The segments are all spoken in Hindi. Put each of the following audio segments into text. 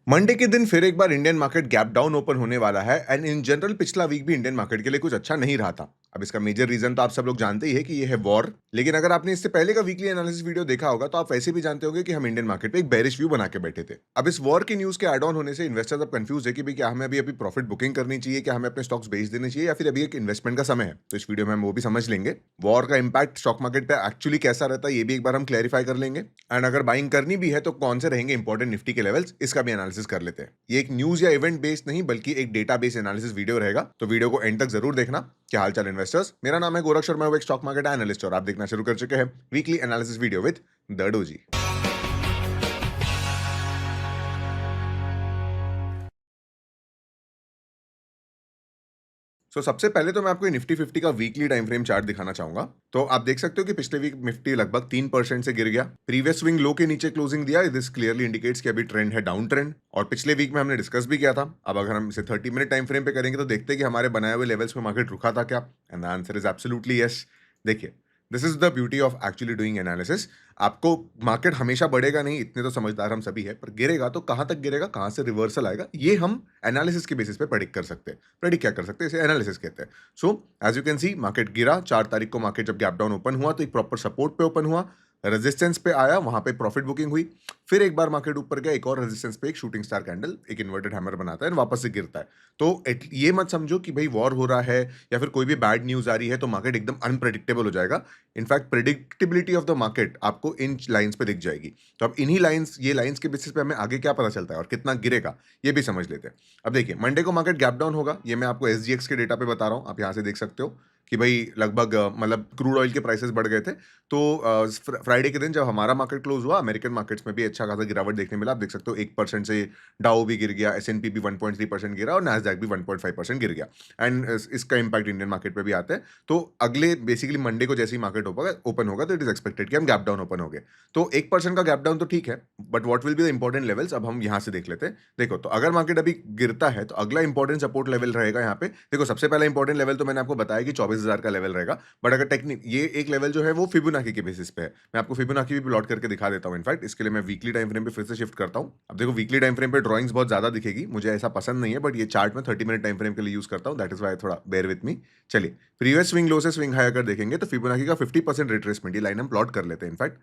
मंडे के दिन फिर एक बार Indian market gap down open होने वाला है एंड इन जनरल पिछला वीक भी इंडियन मार्केट के लिए कुछ अच्छा नहीं रहा था। अब इसका मेजर रीजन तो आप सब लोग जानते ही है कि ये है वॉर। लेकिन अगर आपने इससे पहले का वीकली एनालिसिस वीडियो देखा होगा तो आप वैसे भी जानते होंगे कि हम इंडियन मार्केट पे एक बेरिश व्यू बना के बैठे थे। अब इस वॉर की न्यूज के एड ऑन होने से इन्वेस्टर्स अब कंफ्यूज है कि भाई क्या हमें अभी अभी प्रॉफिट बुकिंग करनी चाहिए, क्या हमें अपने स्टॉक्स बेच देने चाहिए या फिर अभी एक इन्वेस्टमेंट का समय है। तो इस वीडियो में हम वो भी समझ लेंगे। वॉर का इंपैक्ट स्टॉक मार्केट पे एक्चुअली कैसा रहता है ये भी एक बार हम क्लैरिफाई कर लेंगे। एंड अगर बाइंग करनी भी है तो कौन से रहेंगे इंपॉर्टेंट निफ्टी के लेवल्स, इसका भी एनालिसिस कर लेते हैं। ये एक न्यूज या इवेंट बेस्ड नहीं बल्कि एक डेटा बेस्ड एनालिसिस वीडियो रहेगा, तो वीडियो को एंड तक जरूर देखना। क्या हालचाल इन्वेस्टर्स, मेरा नाम है गोरख शर्मा, एक स्टॉक मार्केट एनालिस्ट और आप देखना शुरू कर चुके हैं weekly analysis video with the doji. सबसे पहले तो मैं आपको निफ्टी 50 का वीकली टाइम फ्रेम चार्ट दिखाना चाहूंगा। तो आप देख सकते हो कि पिछले वीक निफ्टी लगभग 3% से गिर गया, प्रीवियस स्विंग लो के नीचे क्लोजिंग दिया। दिस क्लियरली इंडिकेट्स कि अभी ट्रेंड है डाउन ट्रेंड, और पिछले वीक में हमने डिस्कस भी किया था। अब अगर हम इसे 30 मिनट टाइम फ्रेम पे करेंगे तो देखते हैं कि हमारे बनाए हुए लेवल्स पे मार्केट रुका था क्या, and the answer is absolutely yes. देखिए, this is the beauty of actually doing analysis. आपको मार्केट हमेशा बढ़ेगा नहीं, इतने तो समझदार हम सभी है, पर गिरेगा तो कहां तक गिरेगा, कहां से रिवर्सल आएगा, ये हम एनालिसिस के बेसिस पे प्रेडिक्ट कर सकते हैं। प्रेडिक्ट क्या कर सकते हैं, इसे एनालिसिस कहते हैं। So as you can see, market गिरा 4 तारीख को। मार्केट जब गैप डाउन ओपन हुआ तो एक प्रॉपर सपोर्ट पे ओपन हुआ, रेजिस्टेंस पे आया, वहां पे प्रॉफिट बुकिंग हुई। फिर एक बार मार्केट ऊपर गया, एक और रेजिस्टेंस पे एक शूटिंग स्टार कैंडल, एक इन्वर्टेड हैमर बनाता है, वापस से गिरता है। तो ये मत समझो कि भाई वॉर हो रहा है या फिर कोई भी बैड न्यूज आ रही है तो मार्केट एकदम अनप्रेडिक्टेबल हो जाएगा। In fact predictability of the market आपको इन लाइंस पे दिख जाएगी। तो अब इन्हीं लाइंस, ये लाइंस के बेसिस पे हमें आगे क्या पता चलता है और कितना गिरेगा ये भी समझ लेते हैं। अब देखिए, मंडे को मार्केट गैप डाउन होगा, ये मैं आपको एसजीएक्स के डेटा पे बता रहा हूँ। आप यहाँ से देख सकते हो कि भाई लगभग मतलब क्रूड ऑयल के प्राइसेस बढ़ गए थे। तो फ्राइडे के दिन जब हमारा मार्केट क्लोज हुआ, अमेरिकन मार्केट्स में भी अच्छा खासा गिरावट देखने मिला। आप देख सकते हो 1% से डाउ भी गिर गया, एसएनपी भी 1.3% गिरा और नैस्डैक भी 1.5% गिर गया। एंड इसका इंपैक्ट इंडियन मार्केट पे भी आता है। तो अगले बेसिकली मंडे को जैसे ही मार्केट ओपन होगा तो इट इज एक्सपेक्टेड कि हम गैप डाउन ओपन हो गए। तो 1% का गैप डाउन तो ठीक है, but what will be the important levels, अब हम यहाँ से देख लेते हैं। देखो, तो अगर मार्केट अभी गिरता है तो अगला इंपॉर्टेंट सपोर्ट लेवल रहेगा यहाँ पे। देखो, सबसे पहला इंपॉर्टेंट लेवल तो मैंने आपको बताया कि 24,000 का लेवल रहेगा। बट अगर टेक्निक, ये एक लेवल जो है वो फिबोनाची के बेसिस पे है। मैं आपको फिबोनाची भी प्लॉट करके दिखा देता हूँ। इनफैक्ट इसके लिए मैं वीकली टाइम फ्रेम पे फिर से शिफ्ट करता हूँ। अब देखो, वीकली टाइम फ्रेम पे ड्राइंग्स बहुत ज्यादा दिखेगी, मुझे ऐसा पसंद नहीं है, बट ये चार्ट में 30 मिनट टाइम फ्रेम के लिए यूज करता हूँ। दैट इज वाई थोड़ा बेयर विथ मी। चलिए, प्रीवियस स्विंग लो से स्विंग हाई अगर देखेंगे तो फिबोनाची का 50% रिट्रेसमेंट, ये लाइन हम प्लॉट कर लेते हैं। इनफैक्ट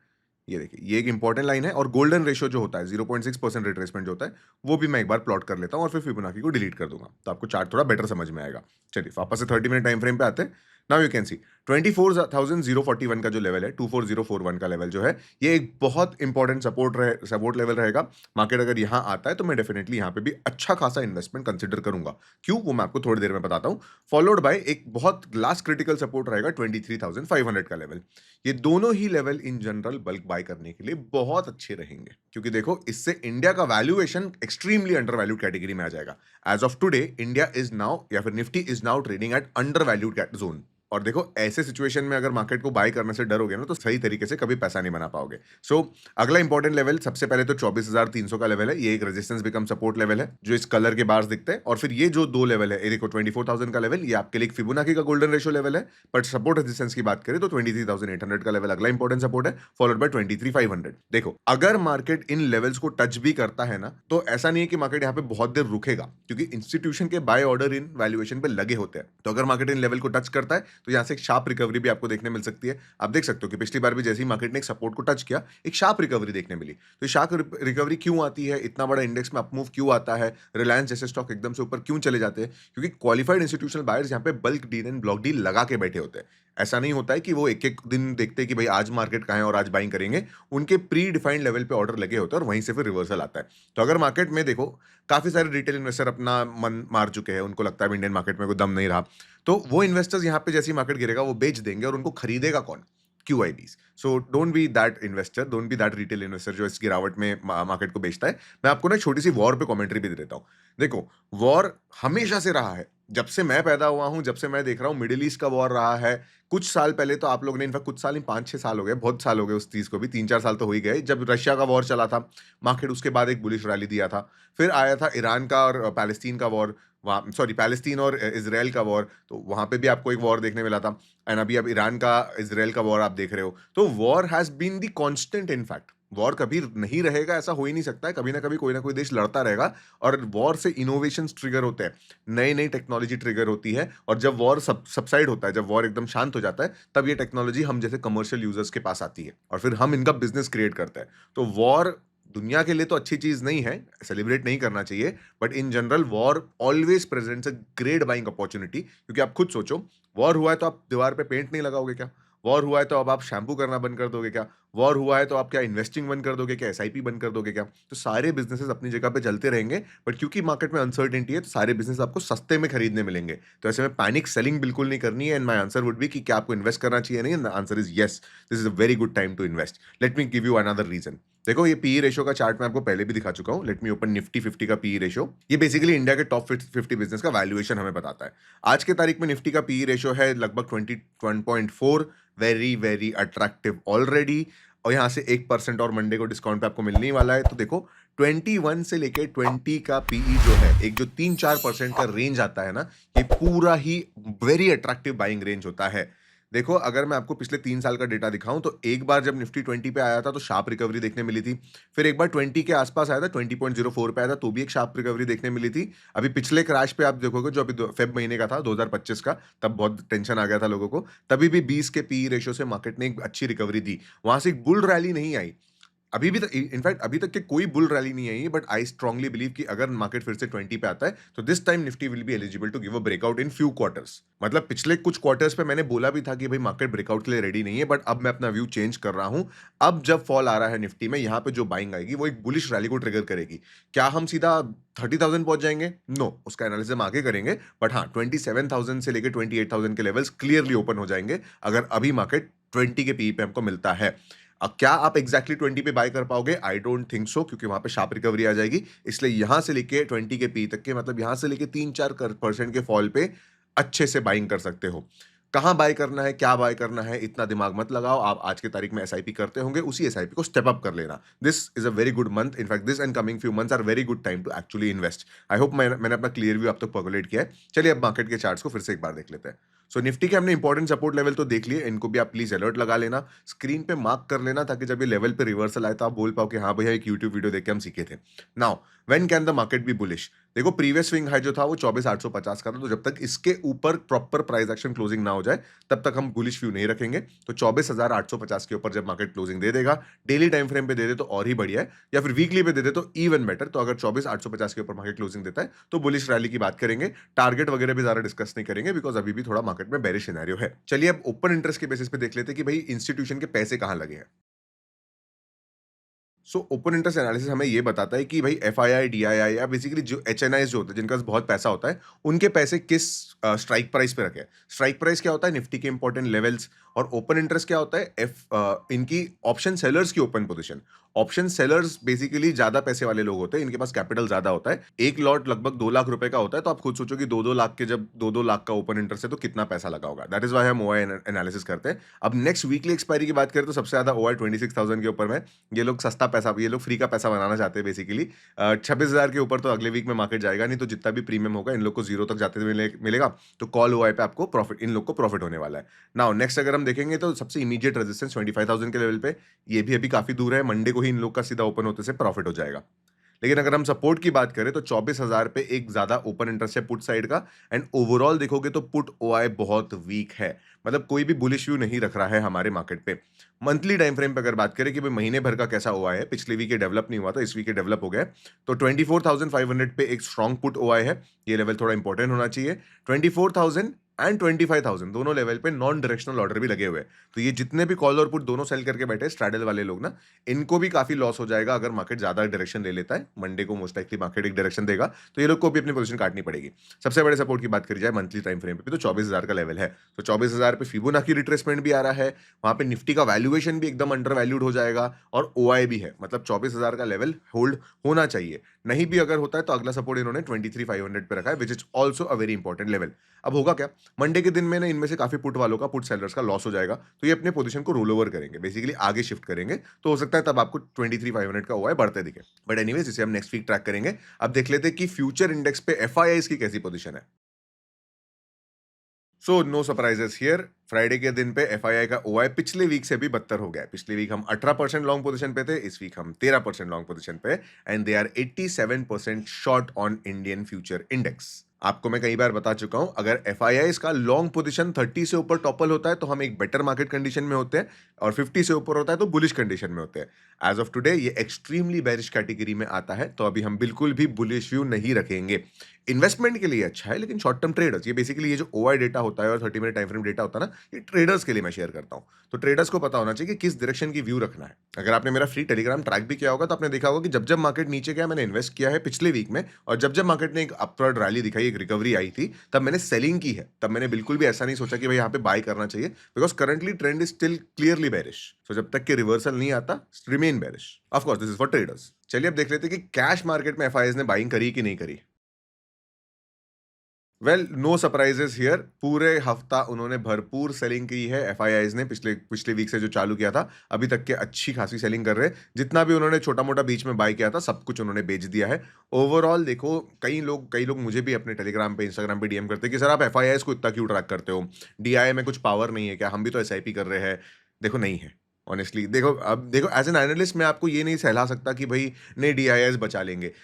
ये देखिए, ये एक इंपॉर्टेंट लाइन है, और गोल्डन रेशियो जो होता है 0.6% रिट्रेसमेंट जो होता है वो भी मैं एक बार प्लॉट कर लेता हूँ और फिर फिबोनाची को डिलीट कर दूंगा, तो आपको चार्ट थोड़ा बेटर समझ में आएगा। चलिए वापस से 30 मिनट टाइम फ्रेम पे आते हैं। नाउ यू कैन सी 24,041 का जो लेवल है, 24,041 का लेवल जो है, ये एक बहुत इंपॉर्टेंट सपोर्ट लेवल रहेगा। मार्केट अगर यहाँ आता है तो मैं डेफिनेटली यहाँ पे भी अच्छा खासा इन्वेस्टमेंट कंसिडर करूंगा। क्यों, वो मैं आपको थोड़ी देर में बताता हूँ। फॉलोड बाय एक बहुत लास्ट क्रिटिकल सपोर्ट रहेगा 23,500 का लेवल। ये दोनों ही level in general bulk buy करने के लिए बहुत अच्छे रहेंगे, क्योंकि देखो, इससे इंडिया का valuation extremely undervalued category में आ जाएगा। As of today India is now, या फिर Nifty is now trading at undervalued zone. और देखो, ऐसे सिचुएशन में अगर मार्केट को बाय करने से डरोगे ना तो सही तरीके से कभी पैसा नहीं बना पाओगे। अगला इंपॉर्टेंट लेवल सबसे पहले तो 24,300 का लेवल है। ये एक रेजिस्टेंस बिकम सपोर्ट लेवल है जो इस कलर के बार्स दिखते हैं। और फिर ये जो दो लेवल है, ये देखो 24,000 का लेवल, ये आपके लिए एक फिबोनाची का गोल्डन रेशियो लेवल है। बट सपोर्ट रेजिस्टेंस की बात करें तो 23,800 का लेवल अगला इंपॉर्टेंट सपोर्ट है, फॉलोड बाय 23,500। देखो, अगर मार्केट इन लेवल्स को टच भी करता है ना तो ऐसा नहीं है कि मार्केट यहाँ पे बहुत देर रुकेगा, क्योंकि इंस्टीट्यूशन के बाय ऑर्डर इन वैल्यूएशन पे लगे होते हैं। तो अगर मार्केट इन लेवल को टच करता है तो यहाँ से एक शार्प रिकवरी भी आपको देखने मिल सकती है। आप देख सकते हो कि पिछली बार भी जैसे ही मार्केट ने एक सपोर्ट को टच किया, एक शार्प रिकवरी देखने मिली। तो शार्प रिकवरी क्यों आती है, इतना बड़ा इंडेक्स में अपमूव क्यों आता है, रिलायंस जैसे स्टॉक एकदम से ऊपर क्यों चले जाते हैं, क्योंकि क्वालिफाइड इंस्टीट्यूशनल बायर्स यहाँ पे bulk deal and block deal लगा के बैठे होते हैं। ऐसा नहीं होता है कि वो एक एक दिन देखते हैं कि भाई आज मार्केट कहाँ है और आज बाइंग करेंगे। उनके प्री डिफाइंड लेवल पे ऑर्डर लगे होते हैं और वहीं से फिर रिवर्सल आता है। तो अगर मार्केट में देखो, काफी सारे रिटेल इन्वेस्टर अपना मन मार चुके हैं, उनको लगता है इंडियन मार्केट में कोई दम नहीं रहा, तो वो इन्वेस्टर्स यहाँ पे जैसे ही मार्केट गिरेगा वो बेच देंगे, और उनको खरीदेगा कौन, QIBs. So don't be that investor, don't be that retail investor जो इस गिरावट में मार्केट को बेचता है। मैं आपको ना छोटी सी वॉर पे कमेंट्री भी दे देता हूँ। देखो, वॉर हमेशा से रहा है, जब से मैं पैदा हुआ हूं, जब से मैं देख रहा हूं, मिडिल ईस्ट का वॉर रहा है। कुछ साल पहले तो आप लोग ने, इनफैक्ट कुछ साल नहीं, 5-6 साल हो गए, बहुत साल हो गए उस चीज को भी, 3-4 साल तो हो ही गए, जब रशिया का वॉर चला था। मार्केट उसके बाद एक बुलिश रैली दिया था। फिर आया था ईरान का और पैलेस्टीन का वॉर, वहाँ सॉरी पैलेस्टीन और इसराइल का वॉर, तो वहां पे भी आपको एक वॉर देखने मिला था। एंड अभी अब ईरान का इसराइल का वॉर आप देख रहे हो। तो war has been the constant in fact. War कभी नहीं रहेगा ऐसा हो ही नहीं सकता है, कभी ना कोई देश लड़ता रहेगा और वॉर से इनोवेशंस ट्रिगर होते हैं, नई-नई टेक्नोलॉजी ट्रिगर होती है और जब वॉर सबसाइड होता है, जब वॉर एकदम शांत हो जाता है, तब ये टेक्नोलॉजी हम जैसे कमर्शियल यूजर्स के पास आती है और फिर हम इनका बिज़नेस क्रिएट करते हैं। तो वॉर दुनिया के लिए तो अच्छी चीज़ नहीं है, सेलिब्रेट नहीं करना चाहिए, but in general war always presents a great buying opportunity क्योंकि आप खुद सोचो, वॉर हुआ है तो आप दीवार पे पेंट नहीं लगाओगे क्या? वॉर हुआ है तो अब आप शैम्पू करना बंद कर दोगे क्या? वॉर हुआ है तो आप क्या इन्वेस्टिंग बंद कर दोगे क्या? एसआईपी बंद कर दोगे क्या? तो सारे बिज़नेसेस अपनी जगह पे चलते रहेंगे, बट क्योंकि मार्केट में अनसर्टेनिटी है, तो सारे बिज़नेस आपको सस्ते में खरीदने मिलेंगे। तो ऐसे में पैनिक सेलिंग बिल्कुल नहीं करनी है and my answer would be कि क्या आपको इन्वेस्ट करना चाहिए नहीं? And the answer is yes, this is a very good time to invest. Let me give you another reason. देखो ये पीई रेशियो का चार्ट मैं आपको पहले भी दिखा चुका हूँ। लेट मी ओपन निफ्टी 50 का पीई रेशियो। ये बेसिकली इंडिया के टॉप 50 बिज़नेस का वैल्यूएशन हमें बताता है। आज के तारीख में निफ्टी का पीई रेशियो है लगभग 21.4, वेरी वेरी अट्रैक्टिव ऑलरेडी और यहाँ से 1% और मंडे को डिस्काउंट पे आपको मिलने ही वाला है। तो देखो 21 से लेके 20 का पीई जो है, एक जो 3-4% का रेंज आता है ना, ये पूरा ही वेरी अट्रैक्टिव बाइंग रेंज होता है। देखो अगर मैं आपको पिछले 3 साल का डेटा दिखाऊँ तो एक बार जब निफ्टी 20 पे आया था तो शार्प रिकवरी देखने मिली थी। फिर एक बार 20 के आस-पास आया था, 20.04 पे आया था तो भी एक शार्प रिकवरी देखने मिली थी। अभी पिछले क्रैश पे आप देखोगे जो अभी फ़ेब महीने का था 2025 का, तब बहुत टेंशन आ गया था लोगों को। तभी भी 20 के पीई रेशियो से मार्केट ने एक अच्छी रिकवरी दी। वहाँ से एक बुल रैली नहीं आई। अभी भी इनफैक्ट अभी तक के कोई बुल रैली नहीं आई है, बट आई स्ट्रांगली बिलीव कि अगर मार्केट फिर से 20 पे आता है तो this time Nifty will be eligible to give a breakout in few quarters. मतलब पिछले कुछ क्वार्टर्स पे मैंने बोला भी था कि भाई मार्केट ब्रेकआउट के लिए रेडी नहीं है, बट अब मैं अपना व्यू चेंज कर रहा हूं। अब जब फॉल आ रहा है निफ्टी में, यहाँ पे जो बाइंग आएगी वो एक बुलिश रैली को ट्रिगर करेगी। क्या हम सीधा 30,000 पहुंच जाएंगे? नो, उसका एनालिसिस हम आगे करेंगे, बट हाँ 27,000 से लेकर 28,000 के लेवल्स क्लियरली ओपन हो जाएंगे अगर अभी मार्केट 20 के पी पे हमको मिलता है। अब क्या आप एग्जैक्टली 20 पे बाय कर पाओगे? आई डोंट थिंक सो, क्योंकि वहां पे शार्प रिकवरी आ जाएगी। इसलिए यहां से लेके 20 के पी तक के, मतलब यहां से लेके 3-4% के फॉल पे अच्छे से बाइंग कर सकते हो। कहां बाय करना है, क्या बाय करना है, इतना दिमाग मत लगाओ। आप आज की तारीख में एसआईपी करते होंगे, उसी एसआईपी को स्टेप अप कर लेना। This is a very good month. In fact this and coming few months are very good time to actually invest. I hope मैंने अपना क्लियर व्यू आप तक पर्कोलेट किया है। चलिए अब मार्केट के चार्ट्स को फिर से एक बार देख लेते हैं। सो निफ्टी के हमने इंपॉर्टेंट सपोर्ट लेवल तो देख लिए, इनको भी आप प्लीज अलर्ट लगा लेना, स्क्रीन पे मार्क कर लेना, ताकि जब ये लेवल पे रिवर्सल आए तो आप बोल पाओ कि हाँ भैया एक यूट्यूब वीडियो देख के हम सीखे थे। Now when can the market B bullish? देखो प्रीवियस स्विंग हाई जो था वो 24,850 का था, तो जब तक इसके ऊपर प्रॉपर प्राइस एक्शन क्लोजिंग ना हो जाए तब तक हम बुलिश व्यू नहीं रखेंगे। तो 24,850 के ऊपर जब मार्केट क्लोजिंग दे देगा, डेली टाइम फ्रेम पे दे दे तो और ही बढ़िया है, या फिर वीकली पे दे दे तो इवन बेटर। तो अगर 24,850 के ऊपर मार्केट क्लोजिंग देता है तो बुलिश रैली की बात करेंगे। टारगेट वगैरह भी ज्यादा डिस्कस नहीं करेंगे, बिकॉज अभी भी थोड़ा मार्केट में बेरिश सिनेरियो है। चलिए अब ओपन इंटरेस्ट के बेसिस पे देख लेते हैं कि भाई इंस्टीट्यूशन के पैसे कहां लगे हैं। सो ओपन इंटरेस्ट एनालिसिस हमें ये बताता है कि भाई एफआईआई, डीआईआई या बेसिकली जो एचएनआई जो होते हैं, जिनका बहुत पैसा होता है, उनके पैसे किस स्ट्राइक प्राइस पे रखे हैं। स्ट्राइक प्राइस क्या होता है? निफ्टी के इंपॉर्टेंट लेवल्स। और ओपन इंटरेस्ट क्या होता है? इनकी ऑप्शन सेलर्स की open position. Option sellers basically ज्यादा पैसे वाले लोग होते हैं, इनके पास कैपिटल ज्यादा होता है। एक लॉट लगभग 2 लाख रुपए का होता है, तो आप खुद सोचो कि 2-2 लाख के, जब 2-2 लाख का ओपन इंटरेस्ट है तो कितना पैसा लगा होगा। दैट इज वाई हम ओआई एनालिसिस करते हैं। अब नेक्स्ट वीकली एक्सपायरी की बात करें तो सबसे ज्यादा ओआई 26,000 के ऊपर में। ये लोग सस्ता पैसा, ये लोग फ्री का पैसा बनाना चाहते हैं बेसिकली। 26,000 के ऊपर तो अगले वीक में मार्केट जाएगा नहीं, तो जितना भी प्रीमियम होगा इन लोग को जीरो तक जाते हुए मिलेगा। तो कॉल ओआई पे आपको प्रॉफिट, इन लोग को प्रॉफिट होने वाला है। नाउ नेक्स्ट अगर हम देखेंगे तो सबसे इमीडिएट रेजिस्टेंस 25,000 के लेवल पे, ये भी अभी काफी दूर है। मंडे को ही इन लोग का सीधा ओपन होते से प्रॉफिट हो जाएगा। लेकिन अगर हम सपोर्ट की बात करें तो 24,000 पे एक ज्यादा ओपन इंटरेस्ट है पुट साइड का। एंड ओवरऑल देखोगे तो पुट ओआई बहुत वीक है, मतलब कोई भी बुलिश व्यू नहीं रख रहा है हमारे मार्केट पे। मंथली टाइम फ्रेम पे अगर बात करें कि भाई महीने भर का कैसा ओआई है, पिछले वीक ये डेवलप नहीं हुआ था, इस वीक ये डेवलप हो गया है। तो 24,500 पे एक स्ट्रॉन्ग पुट ओआई है, ये लेवल थोड़ा इंपॉर्टेंट होना चाहिए। 24,000 एंड 25,000 दोनों लेवल पे नॉन डायरेक्शनल ऑर्डर भी लगे हुए हैं। तो ये जितने भी कॉल और पुट दोनों सेल करके बैठे स्ट्रैडल वाले लोग ना, इनको भी काफी लॉस हो जाएगा अगर मार्केट ज्यादा डायरेक्शन ले लेता है। मंडे को मोस्ट लाइकली मार्केट एक डायरेक्शन देगा, तो ये लोग को भी अपनी पोजीशन काटनी पड़ेगी। सबसे बड़े सपोर्ट की बात करी जाए मंथली टाइम फ्रेम पे भी, तो 24,000 का लेवल है। तो 24,000 पे फिबोनाची रिट्रेसमेंट भी आ रहा है, वहां पे निफ्टी का वैल्यूएशन भी एकदम अंडर वैल्यूड हो जाएगा, और ओआई भी है। मतलब 24,000 का लेवल होल्ड होना चाहिए। नहीं भी अगर होता है तो अगला सपोर्ट इन्होंने 23,500 पे रखा है, which is also a very important level. अब होगा क्या? मंडे के दिन में ना इनमें से काफी पुट वालों का, पुट सेलर्स का लॉस हो जाएगा, तो ये अपने पोजीशन को रोल ओवर करेंगे, बेसिकली आगे शिफ्ट करेंगे। तो हो सकता है तब आपको 23,500 का ओआई बढ़ते दिखे। बट एनीवेज इसे हम नेक्स्ट वीक ट्रैक करेंगे। अब देख लेते हैं कि फ्यूचर इंडेक्स पे एफआईआई की कैसी पोजीशन है। So no surprises here. Friday के दिन पे एफआईआई का ओआई पिछले वीक से भी बदतर हो गया है। पिछले वीक हम 18% लॉन्ग पोजीशन पे थे, इस वीक हम 13% लॉन्ग पोजीशन पे, and they are 87% short on Indian future index. आपको मैं कई बार बता चुका हूं, अगर एफआईआई का लॉन्ग पोजीशन 30 से ऊपर टॉपल होता है तो हम एक बेटर मार्केट कंडीशन में होते हैं, और 50 से ऊपर होता है तो बुलिश कंडीशन में होते हैं। एज ऑफ टुडे ये एक्सट्रीमली बेरिश कैटेगरी में आता है, तो अभी हम बिल्कुल भी बुलिश व्यू नहीं रखेंगे। इन्वेस्टमेंट के लिए अच्छा है, लेकिन शॉर्ट टर्म ट्रेडर्स, ये बेसिकली ये जो ओआई डेटा होता है और 30 मिनट टाइम फ्रेम डेटा होता है ना, ये ट्रेडर्स के लिए मैं शेयर करता हूँ। तो ट्रेडर्स को पता होना चाहिए कि किस डायरेक्शन की व्यू रखना है। अगर आपने मेरा फ्री टेलीग्राम ट्रैक भी किया होगा तो आपने देखा होगा कि जब जब मार्केट नीचे गया मैंने इन्वेस्ट किया है पिछले वीक में, और जब जब मार्केट ने एक अपवर्ड रैली दिखाई, एक रिकवरी आई थी, तब मैंने सेलिंग की है। तब मैंने बिल्कुल भी ऐसा नहीं सोचा कि भाई यहाँ पे बाय करना चाहिए, because currently trend is still clearly bearish. सो जब तक कि रिवर्सल नहीं आता, remain bearish. Of course this is for traders. चलिए अब देख लेते हैं कि कैश मार्केट में एफआईआईज ने बाइंग करी कि नहीं करी। Well, no surprises here. पूरे हफ्ता उन्होंने भरपूर सेलिंग की है एफआईआईज ने। पिछले पिछले वीक से जो चालू किया था अभी तक के अच्छी खासी सेलिंग कर रहे हैं। जितना भी उन्होंने छोटा मोटा बीच में बाय किया था सब कुछ उन्होंने बेच दिया है। ओवरऑल देखो, कई लोग मुझे भी अपने टेलीग्राम पे, इंस्टाग्राम पे डीएम करते हैं कि सर आप एफआईआईज को इतना क्यों ट्रैक करते हो, डीआई में कुछ पावर नहीं है क्या, हम भी तो एसआईपी कर रहे हैं। देखो नहीं है, ऑनेस्टली। देखो, अब देखो, एज एन एनालिस्ट मैं आपको ये नहीं सहला सकता कि भाई नहीं डीआईएस बचा लेंगे।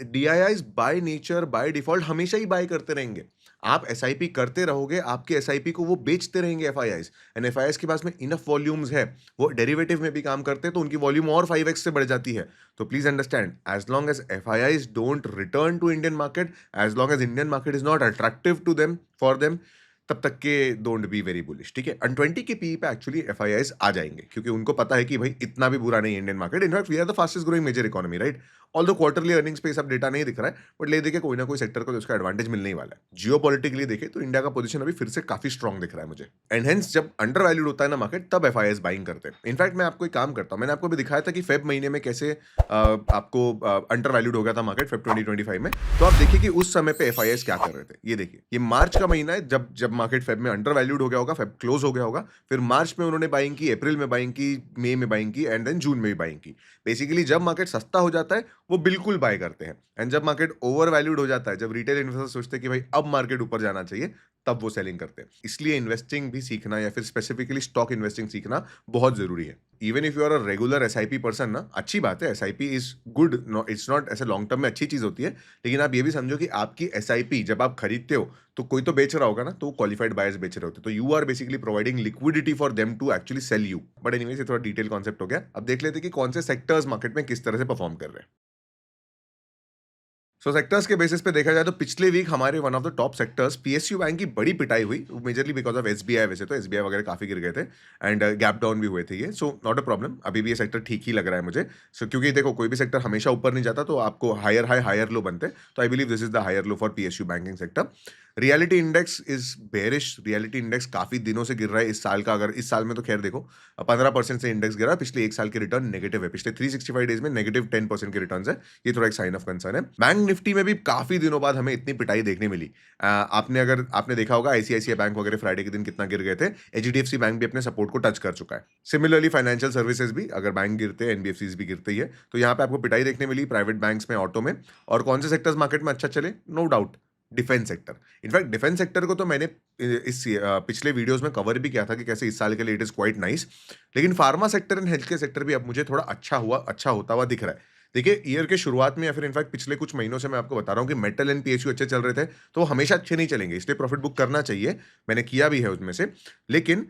DIIs by nature, by default हमेशा ही बाय करते रहेंगे। आप एसआईपी करते रहोगे, आपके एसआईपी को वो बेचते रहेंगे एफआईआईज, एंड एफआईआईज के पास में इनफ वॉल्यूम्स है। वो डेरिवेटिव में भी काम करते हैं तो उनकी वॉल्यूम और 5x से बढ़ जाती है। तो please understand, as long as FIIs don't return to Indian market, as long as Indian market is not attractive to them, for them, तब तक के डोंट बी वेरी बुलिश। ठीक है, अन 20 के पी पे एक्चुअली एफआईआईज आ जाएंगे, क्योंकि उनको पता है कि भाई इतना भी बुरा नहीं है Indian market. In fact we are the fastest growing major economy, right. Although quarterly earnings पे सब डेटा नहीं दिख रहा है, बट ले देखे कोई ना कोई सेक्टर को तो उसका एडवांटेज मिलने ही वाला है। जियोपॉलिटिकली देखे तो इंडिया का पोजीशन अभी फिर से काफी स्ट्रांग दिख रहा है मुझे, एंड हेंस जब अंडर वैल्यूड होता है ना मार्केट, तब एफआईआईज बाइंग करते हैं। इनफैक्ट मैं आपको एक काम करता हूँ, मैंने आपको भी दिखाया था कि फेब महीने में कैसे आपको अंडर वैल्यूड हो गया था मार्केट, फेब 2025 में। तो आप देखिए कि उस समय पे एफआईआईज क्या कर रहे थे। ये देखिए, ये मार्च का महीना है, जब जब मार्केट फेब में अंडर वैल्यूड हो गया होगा, फेब क्लोज हो गया होगा, फिर मार्च में उन्होंने बाइंग की, अप्रैल में बाइंग की, मई में बाइंग की, एंड देन जून में भी बाइंग की। बेसिकली जब मार्केट सस्ता हो जाता है वो बिल्कुल बाय करते हैं, एंड जब मार्केट ओवर वैल्यूड हो जाता है, जब रिटेल इन्वेस्टर सोचते हैं कि भाई अब मार्केट ऊपर जाना चाहिए, तब वो सेलिंग करते हैं। इसलिए इन्वेस्टिंग भी सीखना, या फिर स्पेसिफिकली स्टॉक इन्वेस्टिंग सीखना बहुत जरूरी है। Even if you are a regular SIP person ना, अच्छी बात है, SIP is good, it's not ऐसे लॉन्ग टर्म में अच्छी चीज होती है, लेकिन आप ये भी समझो कि आपकी एसआईपी जब आप खरीदते हो तो कोई तो बेच रहा होगा ना, तो वो क्वालिफाइड बायर्स बेच रहे होते हैं, तो you are basically providing liquidity for them to actually sell you. But anyways, ये थोड़ा डिटेल कॉन्सेप्ट हो गया। अब देख लेते हैं कि कौन से सेक्टर्स मार्केट में किस तरह से परफॉर्म कर रहे हैं। सो सेक्टर्स के बेसिस पे देखा जाए तो पिछले वीक हमारे one of the top sectors PSU bank की बड़ी पिटाई हुई, मेजरली बिकॉज ऑफ एसबीआई। वैसे तो एसबीआई वगैरह काफी गिर गए थे, एंड गैप डाउन भी हुए थे ये। सो नॉट अ प्रॉब्लम, अभी भी ये सेक्टर ठीक ही लग रहा है मुझे। सो क्योंकि देखो, कोई भी सेक्टर हमेशा ऊपर नहीं जाता, तो आपको हायर हाई हायर लो बनते हैं। तो I believe this is the higher low for PSU banking sector. Realty index is bearish. Realty index काफी दिनों से गिर रहा है इस साल का। अगर इस साल में तो खैर देखो 15% से इंडेक्स गिरा, पिछले एक साल के रिटर्न नेगेटिव है। पिछले 365 डेज में नेगेटिव 10% के रिटर्न है। ये थोड़ा एक साइन ऑफ कंसर्न है। बैंक निफ्टी में भी काफी दिनों बाद हमें इतनी पिटाई देखने मिली। आपने देखा होगा आईसीआईसीआई बैंक वगैरह फ्राइडे के दिन कितना गिर गए थे। एचडीएफसी बैंक भी अपने सपोर्ट को टच कर चुका है। सिमिलरली फाइनेंशियल सर्विसेज भी, अगर बैंक गिरते हैं एनबीएफसीज भी गिरते ही है। तो यहाँ पे आपको पिटाई देखने मिली प्राइवेट बैंक्स में, ऑटो में। और कौन से सेक्टर्स मार्केट में अच्छा चले? No doubt defence sector. In fact defence sector को तो मैंने इस पिछले वीडियोस में कवर भी किया था कि कैसे इस साल के लिए इट इज क्वाइट नाइस। लेकिन pharma sector and health care sector भी अब मुझे थोड़ा अच्छा होता हुआ दिख रहा है। देखिए, ईयर के शुरुआत में या फिर इनफैक्ट पिछले कुछ महीनों से मैं आपको बता रहा हूँ कि मेटल एंड पीएसयू अच्छे चल रहे थे, तो वो हमेशा अच्छे नहीं चलेंगे, इसलिए प्रॉफिट बुक करना चाहिए। मैंने किया भी है उसमें से। लेकिन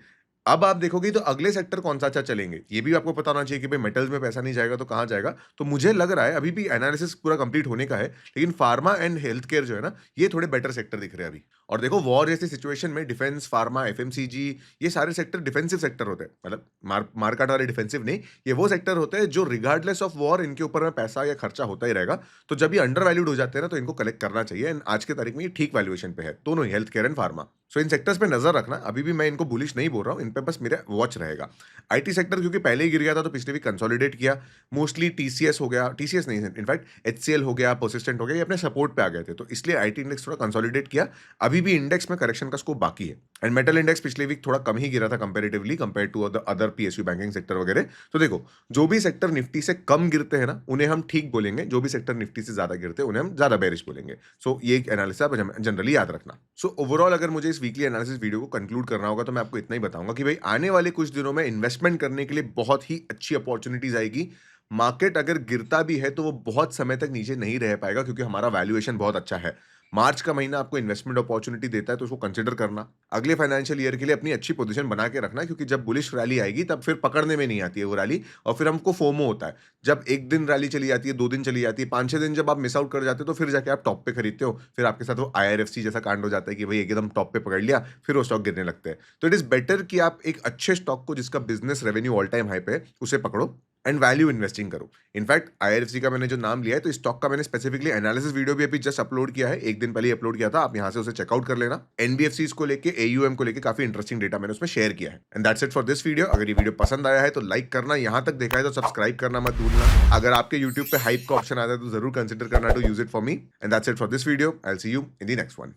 अब आप देखोगे तो अगले सेक्टर कौन सा अच्छा चलेंगे, ये भी आपको पता होना चाहिए कि भाई मेटल्स में पैसा नहीं जाएगा तो कहाँ जाएगा। तो मुझे लग रहा है, अभी भी एनालिसिस पूरा कंप्लीट होने का है, लेकिन फार्मा एंड हेल्थ केयर जो है ना, ये थोड़े बेटर सेक्टर दिख रहे हैं अभी। और देखो, वॉर जैसी सिचुएशन में डिफेंस, फार्मा, एफएमसीजी, ये सारे सेक्टर डिफेंसिव सेक्टर होते हैं। मतलब मारकाट वाले डिफेंसिव नहीं, ये वो सेक्टर होते हैं जो रिगार्डलेस ऑफ वॉर इनके ऊपर में पैसा या खर्चा होता ही रहेगा। तो जब ये अंडर वैल्यूड हो जाते हैं ना, तो इनको कलेक्ट करना चाहिए, एंड आज के तारीख में ये ठीक वैल्यूएशन पे है दोनों ही, health care and pharma. So in sectors पे नजर रखना। अभी भी मैं इनको बुलिश नहीं बोल रहा हूँ, इन पे बस मेरा वॉच रहेगा। आईटी सेक्टर क्योंकि पहले ही गिर गया था, तो पिछले भी कंसोलिडेट किया। मोस्टली टीसीएस हो गया, टीसीएस नहीं, इनफैक्ट एचसीएल हो गया, परसिस्टेंट हो गया, ये अपने सपोर्ट पे आ गए थे, तो इसलिए आईटी इंडेक्स थोड़ा कंसोलिडेट किया। अभी अभी भी इंडेक्स में करेक्शन का स्कोप बाकी है। एंड मेटल इंडेक्स पिछले वीक थोड़ा कम ही गिरा था comparatively compare to other PSU banking sector वगैरह। तो देखो, जो भी सेक्टर निफ्टी से कम गिरते हैं ना, उन्हें हम ठीक बोलेंगे, जो भी सेक्टर निफ्टी से ज्यादा गिरते हैं उन्हें हम ज्यादा बेरिश बोलेंगे। सो ये एक एनालिसिस आप जनरली याद रखना। सो ओवरऑल अगर मुझे इस वीकली एनालिसिस वीडियो को कंक्लूड करना होगा तो मैं आपको इतना ही बताऊंगा कि भाई आने वाले कुछ दिनों में इन्वेस्टमेंट करने के लिए बहुत ही अच्छी अपॉर्चुनिटीज आएगी। मार्केट अगर गिरता भी है तो वो बहुत समय तक नीचे नहीं रह पाएगा क्योंकि हमारा वैल्यूएशन बहुत अच्छा है। मार्च का महीना आपको इन्वेस्टमेंट अपॉर्चुनिटी देता है तो उसको कंसिडर करना। अगले फाइनेंशियल ईयर के लिए अपनी अच्छी पोजीशन बना के रखना क्योंकि जब बुलिश रैली आएगी तब फिर पकड़ने में नहीं आती है वो रैली, और फिर हमको फोमो होता है। जब एक दिन रैली चली जाती है, 2 दिन चली जाती है, 5-6 दिन जब आप मिस आउट कर जाते हो तो फिर जाके आप टॉप पे खरीदते हो, फिर आपके साथ वो आईआरएफसी जैसा कांड हो जाता है कि भाई एकदम टॉप पे पकड़ लिया, फिर वो स्टॉक गिरने लगते हैं। तो इट इज बेटर कि आप एक अच्छे स्टॉक को जिसका business revenue all time high पे है उसे पकड़ो एंड वैल्यू इन्वेस्टिंग करो। इनफैक्ट आईआरएफसी का मैंने जो नाम लिया है, तो इस स्टॉक का मैंने स्पेसिफिकली एनालिसिस वीडियो भी अभी जस्ट अपलोड किया है, एक दिन पहले ही अपलोड किया था, आप यहां से उसे चेकआउट कर लेना। एनबीएफसीज को लेके, एयूएम को लेके काफी इंटरेस्टिंग डेटा मैंने उसमें शेयर किया है। And that's it for this video. अगर ये वीडियो पसंद आया है तो लाइक करना, यहां तक देखा है तो सब्सक्राइब करना मत भूलना। अगर आपके यूट्यूब पे हाइप का ऑप्शन आता है तो जरूर कंसिडर करना to use it for me. And that's it for this video. I will see you in the next one.